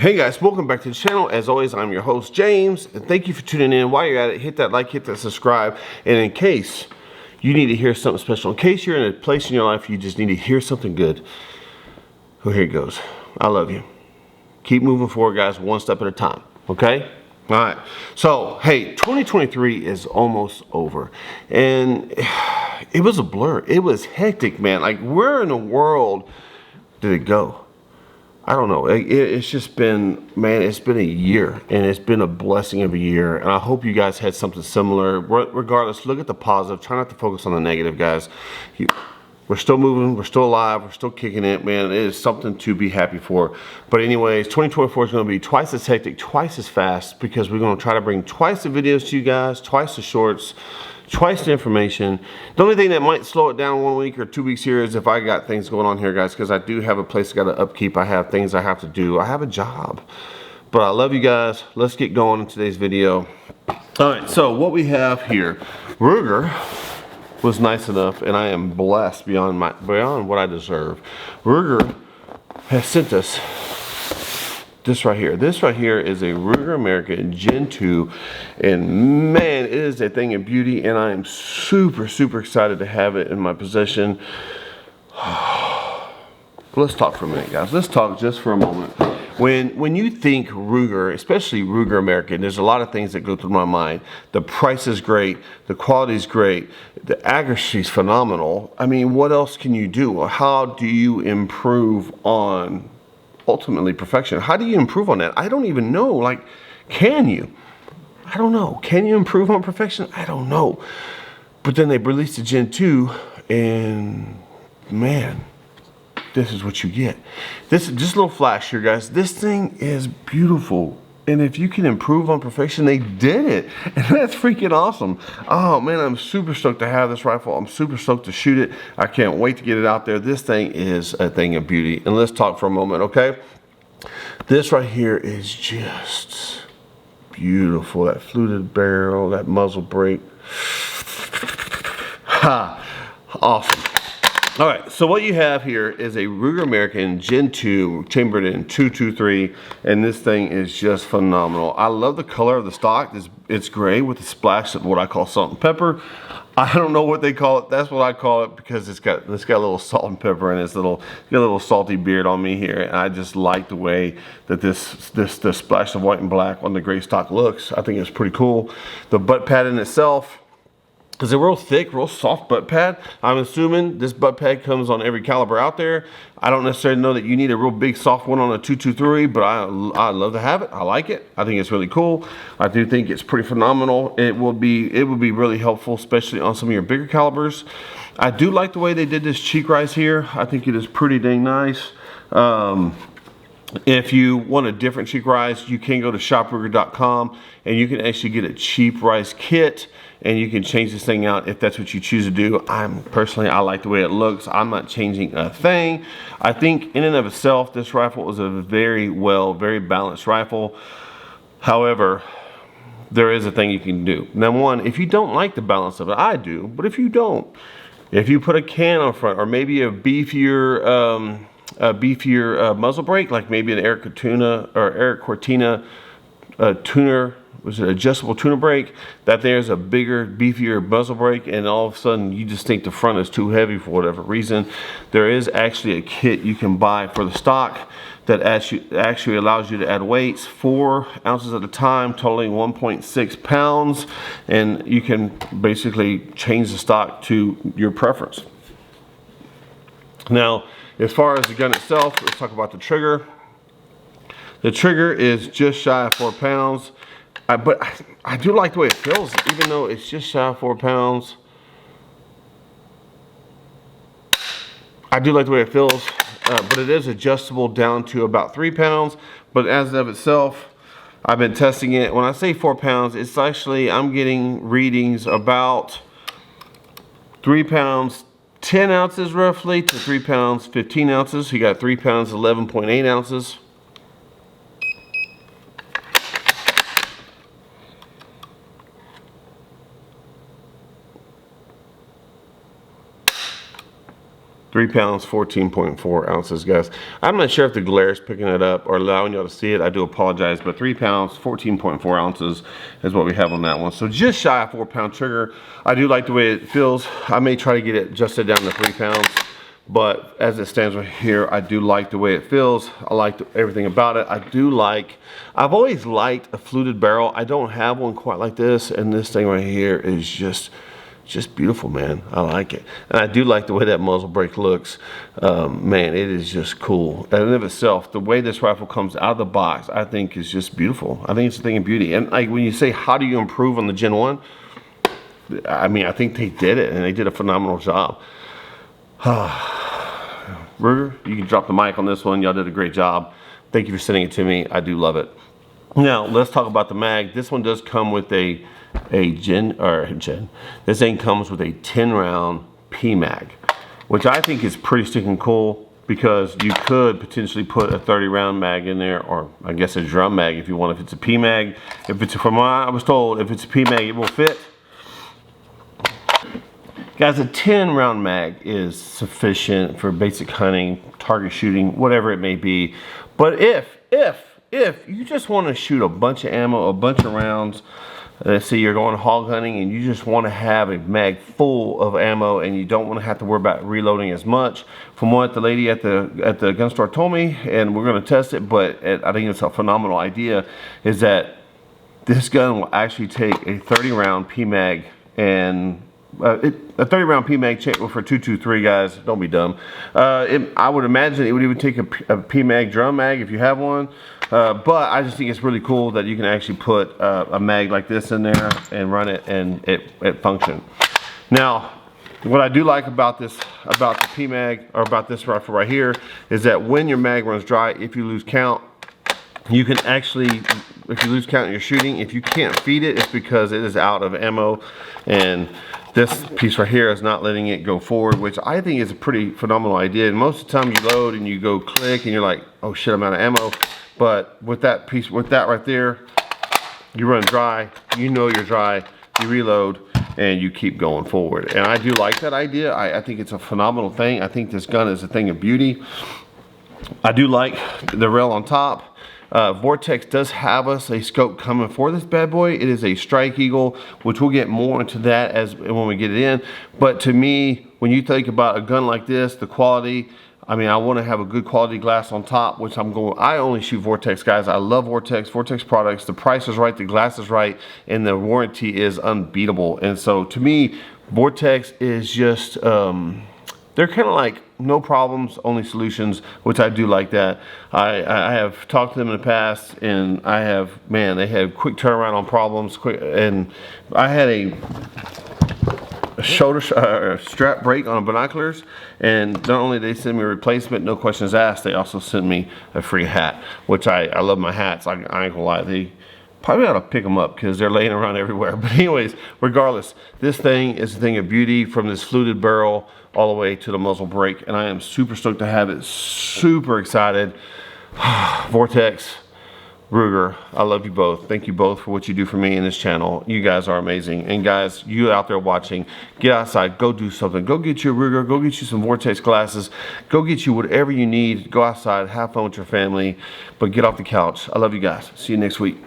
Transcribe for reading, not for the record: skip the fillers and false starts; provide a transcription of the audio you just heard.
Hey guys, welcome back to the channel. As always, I'm your host, James, and thank you for tuning in. While you're at it, hit that like, hit that subscribe, and in case you need to hear something special, in case you're in a place in your life you just need to hear something good, well, here it goes. I love you. Keep moving forward, guys, one step at a time, okay? All right. So, hey, 2023 is almost over, and it was a blur. It was hectic, man. Like, where in the world did it go? I don't know. It's just been, man, it's been a year, and it's been a blessing of a year. And I hope you guys had something similar. Regardless, look at the positive. Try not to focus on the negative, guys. We're still moving. We're still alive. We're still kicking it, man. It is something to be happy for. But anyways, 2024 is going to be twice as hectic, twice as fast, because we're going to try to bring twice the videos to you guys, twice the shorts, twice the information. The only thing that might slow it down 1 week or 2 weeks here is if I got things going on here, guys, because I do have a place I got to upkeep. I have things I have to do. I have a job. But I love you guys. Let's get going in today's video. All right, so what we have here, Ruger was nice enough, and I am blessed beyond what I deserve. Ruger has sent us this right here. This right here is a Ruger American Gen 2, and man, it is a thing of beauty, and I am super, super excited to have it in my possession. Let's talk for a minute, guys. Let's talk just for a moment. When you think Ruger, especially Ruger American, there's a lot of things that go through my mind. The price is great, the quality is great, the accuracy is phenomenal. I mean, what else can you do? How do you improve on ultimately perfection? How do you improve on that? I don't even know. Like, can you? I don't know. Can you improve on perfection? I don't know. But then they released the Gen 2, and man, this is what you get. This just a little flash here, guys. This thing is beautiful. And if you can improve on perfection, they did it. And that's freaking awesome. Oh, man, I'm super stoked to have this rifle. I'm super stoked to shoot it. I can't wait to get it out there. This thing is a thing of beauty. And let's talk for a moment, okay? This right here is just beautiful. That fluted barrel, that muzzle brake. Ha! Awesome. All right, so what you have here is a Ruger American Gen 2 chambered in 223, and this thing is just phenomenal. I love the color of the stock. It's gray with a splash of what I call salt and pepper. I don't know what they call it. That's what I call it because it's got a little salt and pepper and it's got a little salty beard on me here, and I just like the way that the splash of white and black on the gray stock looks. I think it's pretty cool. The butt pad in itself is a real thick, real soft butt pad. I'm assuming this butt pad comes on every caliber out there. I don't necessarily know that you need a real big soft one on a 223, but I love to have it. I like it. I think it's really cool. I do think it's pretty phenomenal. It would be really helpful, especially on some of your bigger calibers. I do like the way they did this cheek rise here. I think it is pretty dang nice. If you want a different cheek rise, you can go to shopruger.com and you can actually get a cheap rise kit, and you can change this thing out if that's what you choose to do. I like the way it looks. I'm not changing a thing. I think in and of itself, this rifle is a very balanced rifle. However, there is a thing you can do. Now, one, if you don't like the balance of it, I do, but if you don't, if you put a can on front, or maybe a beefier muzzle brake, like maybe an Eric Cortina tuner, was it adjustable tuner brake, that there's a bigger, beefier muzzle brake, and all of a sudden you just think the front is too heavy for whatever reason, there is actually a kit you can buy for the stock that actually allows you to add weights 4 ounces at a time, totaling 1.6 pounds, and you can basically change the stock to your preference. Now, as far as the gun itself, let's talk about the trigger. The trigger is just shy of 4 pounds. But I do like the way it feels, even though it's just shy of 4 pounds. I do like the way it feels, but it is adjustable down to about 3 pounds. But as of itself, I've been testing it. When I say 4 pounds, it's actually, I'm getting readings about 3 pounds 10 ounces roughly to 3 pounds 15 ounces. So you got 3 pounds 11.8 ounces. 3 pounds, 14.4 ounces, guys. I'm not sure if the glare is picking it up or allowing y'all to see it. I do apologize, but 3 pounds, 14.4 ounces is what we have on that one. So just shy of 4-pound trigger. I do like the way it feels. I may try to get it adjusted down to 3 pounds. But as it stands right here, I do like the way it feels. I like everything about it. I've always liked a fluted barrel. I don't have one quite like this, and this thing right here is just beautiful, man. I like it. And I do like the way that muzzle brake looks. Man, it is just cool. And in and of itself, the way this rifle comes out of the box, I think is just beautiful. I think it's a thing of beauty. And like when you say, how do you improve on the Gen 1? I mean, I think they did it, and they did a phenomenal job. Ruger, you can drop the mic on this one. Y'all did a great job. Thank you for sending it to me. I do love it. Now, let's talk about the mag. This one does come with this thing comes with a 10-round PMag, which I think is pretty stinking cool because you could potentially put a 30-round mag in there, or I guess a drum mag if you want. If it's a PMag, from what I was told, if it's a PMag, it will fit. Guys, a 10-round mag is sufficient for basic hunting, target shooting, whatever it may be. But if you just want to shoot a bunch of ammo, a bunch of rounds, let's say you're going hog hunting and you just want to have a mag full of ammo and you don't want to have to worry about reloading as much, from what the lady at the gun store told me, and we're going to test it, but I think it's a phenomenal idea, is that this gun will actually take a 30-round PMag and a 30-round PMag for 223, guys. Don't be dumb. I would imagine it would even take a PMag drum mag if you have one. But I just think it's really cool that you can actually put a mag like this in there and run it, and it function. Now, what I do like about the PMag, or about this rifle right here, is that when your mag runs dry, if you lose count, you can actually, if you lose count in your shooting, if you can't feed it, it's because it is out of ammo, and this piece right here is not letting it go forward, which I think is a pretty phenomenal idea. And most of the time you load and you go click and you're like, oh shit, I'm out of ammo. But with that piece, with that right there, you run dry, you know you're dry, you reload, and you keep going forward. And I do like that idea. I think it's a phenomenal thing. I think this gun is a thing of beauty. I do like the rail on top. Vortex does have us a scope coming for this bad boy. It is a Strike Eagle, which we'll get more into that when we get it in. But to me, when you think about a gun like this, the quality, I mean, I want to have a good quality glass on top, which I only shoot Vortex, guys. I love Vortex products. The price is right, the glass is right, and the warranty is unbeatable. And so to me, Vortex is just, they're kind of like no problems, only solutions, which I do like that. I have talked to them in the past, and they have quick turnaround on problems. And I had a shoulder strap break on binoculars, and not only did they send me a replacement, no questions asked, they also sent me a free hat, which I love my hats. I ain't gonna lie, they probably ought to pick them up because they're laying around everywhere. But anyways, regardless, this thing is a thing of beauty, from this fluted barrel all the way to the muzzle brake, and I am super stoked to have it. Super excited. Vortex, Ruger, I love you both. Thank you both for what you do for me and this channel. You guys are amazing. And guys, you out there watching, get outside, go do something. Go get you a Ruger, go get you some Vortex glasses, go get you whatever you need. Go outside, have fun with your family, but get off the couch. I love you guys. See you next week.